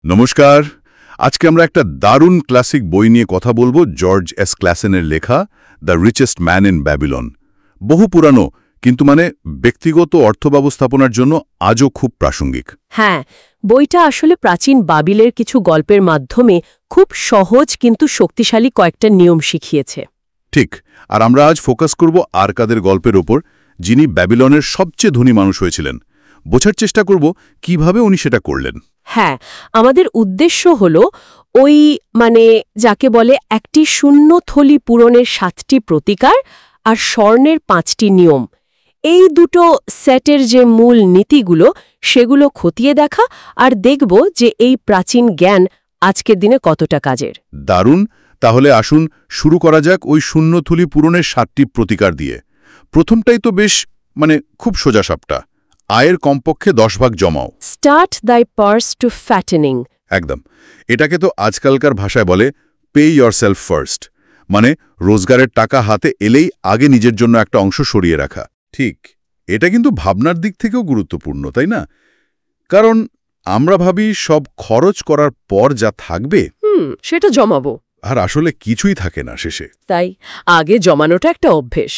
নমস্কার। আজকে আমরা একটা দারুণ ক্লাসিক বই নিয়ে কথা বলবো, জর্জ এস ক্লাসেনের লেখা the richest man in Babylon. বহু পুরানো, কিন্তু ব্যক্তিগত অর্থব্যবস্থাপনার জন্য আজও খুব প্রাসঙ্গিক। হ্যাঁ, বইটা আসলে প্রাচীন বাবিলের কিছু গল্পের মাধ্যমে খুব সহজ কিন্তু শক্তিশালী কয়েকটা নিয়ম শিখিয়েছে। ঠিক, আর আমরা আজ ফোকাস করব আরকাদের গল্পের ওপর, যিনি ব্যাবিলনের সবচেয়ে ধনী মানুষ হয়েছিলেন। বোঝার চেষ্টা করব কিভাবে উনি সেটা করলেন। হ্যাঁ, আমাদের উদ্দেশ্য হল ওই যাকে বলে একটি শূন্য থলি পূরণের 7টি প্রতিকার আর স্বর্ণের 5টি নিয়ম, এই দুটো সেটের যে মূল নীতিগুলো সেগুলো খতিয়ে দেখা আর দেখব যে এই প্রাচীন জ্ঞান আজকের দিনে কতটা কাজের। দারুণ। তাহলে আসুন শুরু করা যাক ওই শূন্যথলি পূরণের 7টি প্রতিকার দিয়ে। প্রথমটাই তো বেশ খুব সোজাসাপটা, আয়ের কমপক্ষে 10 ভাগ জমাও। স্টার্ট দাই পার্স টু ফ্যাটেনিং। একদম। এটাকে তো আজকালকার ভাষায় বলে পে ইয়োরসেলফ ফার্স্ট, রোজগারের টাকা হাতে এলেই আগে নিজের জন্য একটা অংশ সরিয়ে রাখা। ঠিক, এটা কিন্তু ভাবনার দিক থেকেও গুরুত্বপূর্ণ, তাই না? কারণ আমরা ভাবি সব খরচ করার পর যা থাকবে সেটা জমাবো, আর আসলে কিছুই থাকে না শেষে। তাই আগে জমানোটা একটা অভ্যেস।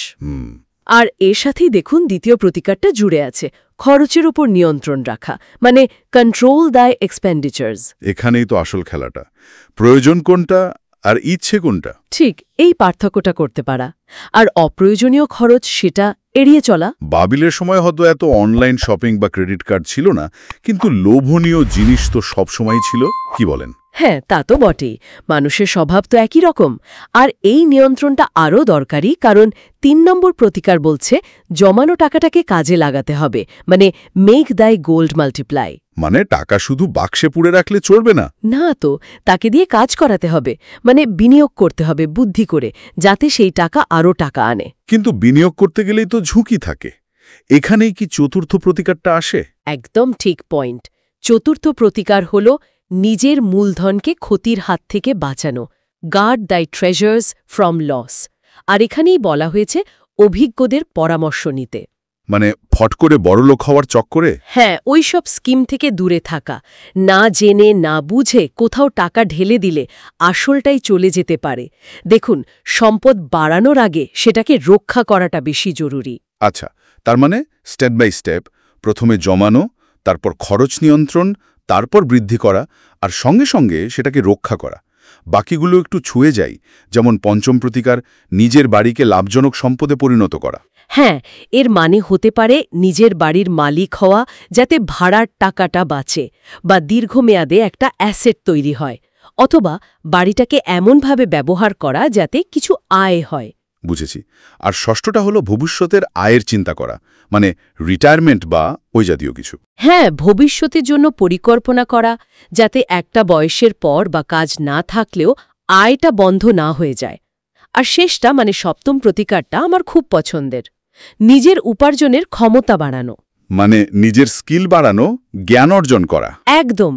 আর এর সাথেই দেখুন দ্বিতীয় প্রতিকারটা জুড়ে আছে, খরচের উপর নিয়ন্ত্রণ রাখা, কন্ট্রোল দ্য এক্সপেন্ডিচার্স। এখানেই তো আসল খেলাটা, প্রয়োজন কোনটা আর ইচ্ছে কোনটা। ঠিক, এই পার্থক্যটা করতে পারা। আর অপ্রয়োজনীয় খরচ সেটা এড়িয়ে চলা। বাবিলের সময় হয়তো এত অনলাইন শপিং বা ক্রেডিট কার্ড ছিল না, কিন্তু লোভনীয় জিনিস তো সবসময় ছিল, কি বলেন? হ্যাঁ, তা তো বটেই, মানুষের স্বভাব তো একই রকম। আর এই নিয়ন্ত্রণটা আরও দরকারি, কারণ 3 নম্বর প্রতিকার বলছে জমানো টাকাটাকে কাজে লাগাতে হবে, মেক দাই গোল্ড মাল্টিপ্লাই। টাকা শুধু বাক্সে পুড়ে রাখলে চলবে না। না তো, তাকে দিয়ে কাজ করাতে হবে, বিনিয়োগ করতে হবে বুদ্ধি করে, যাতে সেই টাকা আরও টাকা আনে। কিন্তু বিনিয়োগ করতে গেলেই তো ঝুঁকি থাকে। এখানেই কি চতুর্থ প্রতিকারটা আসে? একদম ঠিক পয়েন্ট। চতুর্থ প্রতিকার হল নিজের মূলধনকে ক্ষতির হাত থেকে বাঁচানো, গার্ড দাই ট্রেজার্স ফ্রম লস। আর এখানেই বলা হয়েছে অভিজ্ঞদের পরামর্শ নিতে। ফট করে বড়লোক হওয়ার চক্করে? হ্যাঁ, ওইসব স্কিম থেকে দূরে থাকা। না জেনে না বুঝে কোথাও টাকা ঢেলে দিলে আসলটাই চলে যেতে পারে। দেখুন, সম্পদ বাড়ানোর আগে সেটাকে রক্ষা করাটা বেশি জরুরি। আচ্ছা, তার স্টেপ বাই স্টেপ, প্রথমে জমানো, তারপর খরচ নিয়ন্ত্রণ, তারপর বৃদ্ধি করা, আর সঙ্গে সঙ্গে সেটাকে রক্ষা করা। বাকিগুলো একটু ছুঁয়ে যাই, যেমন পঞ্চম প্রতিকার, নিজের বাড়িকে লাভজনক সম্পদে পরিণত করা। হ্যাঁ, এর হতে পারে নিজের বাড়ির মালিক হওয়া, যাতে ভাড়ার টাকাটা বাঁচে, বা দীর্ঘমেয়াদে একটা অ্যাসেট তৈরি হয়, অথবা বাড়িটাকে এমনভাবে ব্যবহার করা যাতে কিছু আয় হয়। বুঝেছি। আর ষষ্ঠটা হলো ভবিষ্যতের আয়ের চিন্তা করা, রিটায়ারমেন্ট বা ওই জাতীয় কিছু। হ্যাঁ, ভবিষ্যতের জন্য পরিকল্পনা করা, যাতে একটা বয়সের পর বা কাজ না থাকলেও আয়টা বন্ধ না হয়ে যায়। আর শেষটা সপ্তম প্রতিকারটা আমার খুব পছন্দের, নিজের উপার্জনের ক্ষমতা বাড়ানো। নিজের স্কিল বাড়ানো, জ্ঞান অর্জন করা। একদম,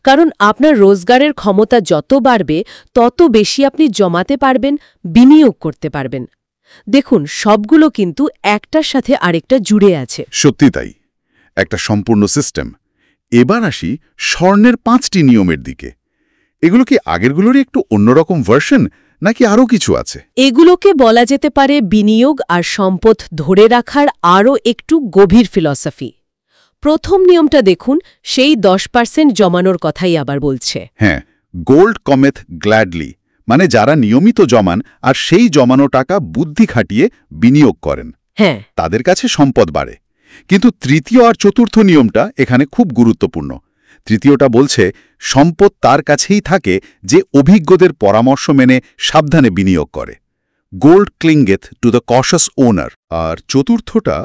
কারণ আপনার রোজগারের ক্ষমতা যত বাড়বে তত বেশি আপনি জমাতে পারবেন, বিনিয়োগ করতে পারবেন। দেখুন, সবগুলো কিন্তু একটার সাথে আরেকটা জুড়ে আছে। সত্যি তাই, একটা সম্পূর্ণ সিস্টেম। এবার আসি স্বর্ণের 5টি নিয়মের দিকে। এগুলো কি আগেরগুলোরই একটু অন্যরকম ভার্সন, নাকি আরও কিছু আছে? এগুলোকে বলা যেতে পারে বিনিয়োগ আর সম্পদ ধরে রাখার আরও একটু গভীর ফিলসফি। প্রথম নিয়মটা দেখুন, সেই 10% জমানোর কথাই আবার বলছে। হ্যাঁ, গোল্ড কমেথ গ্ল্যাডলি, যারা নিয়মিত জমান আর সেই জমানো টাকা বুদ্ধি খাটিয়ে বিনিয়োগ করেন, হ্যাঁ, তাদের কাছে সম্পদ বাড়ে। কিন্তু তৃতীয় আর চতুর্থ নিয়মটা এখানে খুব গুরুত্বপূর্ণ। তৃতীয়টা বলছে সম্পদ তার কাছেই থাকে যে অভিজ্ঞদের পরামর্শ মেনে সাবধানে বিনিয়োগ করে। গোল্ড ক্লিংগেথ টু দ্য কশাস ওনার। আর চতুর্থটা,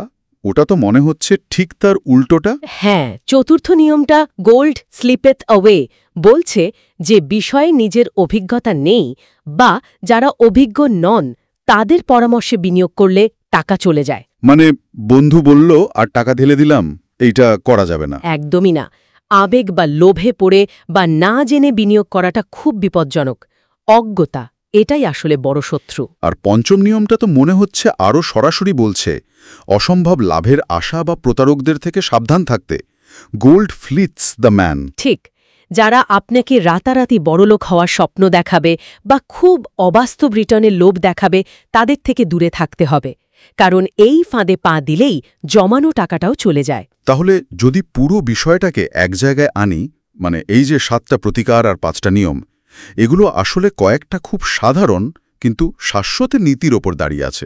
ওটা তো মনে হচ্ছে ঠিক তার উল্টোটা। হ্যাঁ, চতুর্থ নিয়মটা গোল্ড স্লিপেথ অ্যাওয়ে বলছে যে বিষয়ে নিজের অভিজ্ঞতা নেই বা যারা অভিজ্ঞ নন তাদের পরামর্শে বিনিয়োগ করলে টাকা চলে যায়। বন্ধু বলল আর টাকা ঢেলে দিলাম, এইটা করা যাবে না। একদমই না। আবেগ বা লোভে পড়ে বা না জেনে বিনিয়োগ করাটা খুব বিপজ্জনক। অজ্ঞতা, এটাই আসলে বড় শত্রু। আর পঞ্চম নিয়মটা তো মনে হচ্ছে আরও সরাসরি বলছে অসম্ভব লাভের আশা বা প্রতারকদের থেকে সাবধান থাকতে। Gold fleets the man. ঠিক, যারা আপনাকে রাতারাতি বড়লোক হওয়ার স্বপ্ন দেখাবে বা খুব অবাস্তব রিটার্নের লোভ দেখাবে তাদের থেকে দূরে থাকতে হবে, কারণ এই ফাঁদে পা দিলেই জমানো টাকাটাও চলে যায়। তাহলে যদি পুরো বিষয়টাকে এক জায়গায় আনি, মানে এই যে 7টা প্রতিকার আর 5টা নিয়ম, এগুলো আসলে কয়েকটা খুব সাধারণ কিন্তু শাশ্বত নীতির ওপর দাঁড়িয়ে আছে।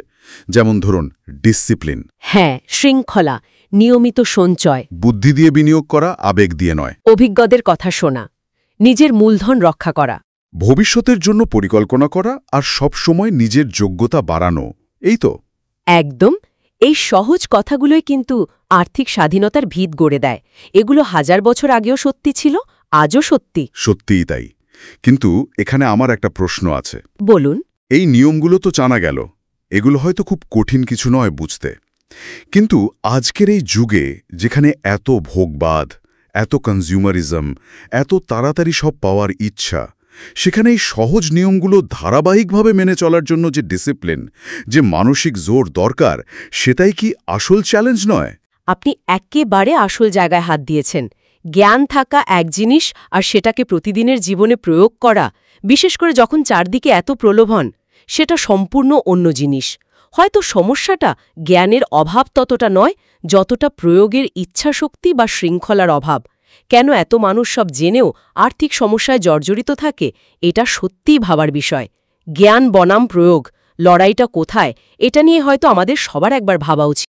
যেমন ধরুন ডিসিপ্লিন, হ্যাঁ, শৃঙ্খলা, নিয়মিত সঞ্চয়, বুদ্ধি দিয়ে বিনিয়োগ করা, আবেগ দিয়ে নয়, অভিজ্ঞদের কথা শোনা, নিজের মূলধন রক্ষা করা, ভবিষ্যতের জন্য পরিকল্পনা করা আর সব সময় নিজের যোগ্যতা বাড়ানো, এই তো। একদম। এই সহজ কথাগুলোই কিন্তু আর্থিক স্বাধীনতার ভিত গড়ে দেয়। এগুলো 1000 বছর আগেও সত্যি ছিল, আজও সত্যি। সত্যিই তাই। কিন্তু এখানে আমার একটা প্রশ্ন আছে। বলুন। এই নিয়মগুলো তো জানা গেল, এগুলো হয়তো খুব কঠিন কিছু নয় বুঝতে, কিন্তু আজকের এই যুগে যেখানে এত ভোগবাদ, এত কনজিউমারিজম, এত তাড়াতাড়ি সব পাওয়ার ইচ্ছা, সেখানে এই সহজ নিয়মগুলো ধারাবাহিকভাবে মেনে চলার জন্য যে ডিসিপ্লিন, যে মানসিক জোর দরকার, সেটাই কি আসল চ্যালেঞ্জ নয়? আপনি একেবারে আসল জায়গায় হাত দিয়েছেন। জ্ঞান থাকা এক জিনিস, আর সেটাকে প্রতিদিনের জীবনে প্রয়োগ করা, বিশেষ করে যখন চারদিকে এত প্রলোভন, সেটা সম্পূর্ণ অন্য জিনিস। হয়তো সমস্যাটা জ্ঞানের অভাব ততটা নয়, যতটা প্রয়োগের ইচ্ছাশক্তি বা শৃঙ্খলার অভাব। কেন এত মানুষ সব জেনেও আর্থিক সমস্যায় জর্জরিত থাকে, এটা সত্যিই ভাবার বিষয়। জ্ঞান বনাম প্রয়োগ, লড়াইটা কোথায়, এটা নিয়ে হয়তো আমাদের সবার একবার ভাবা উচিত।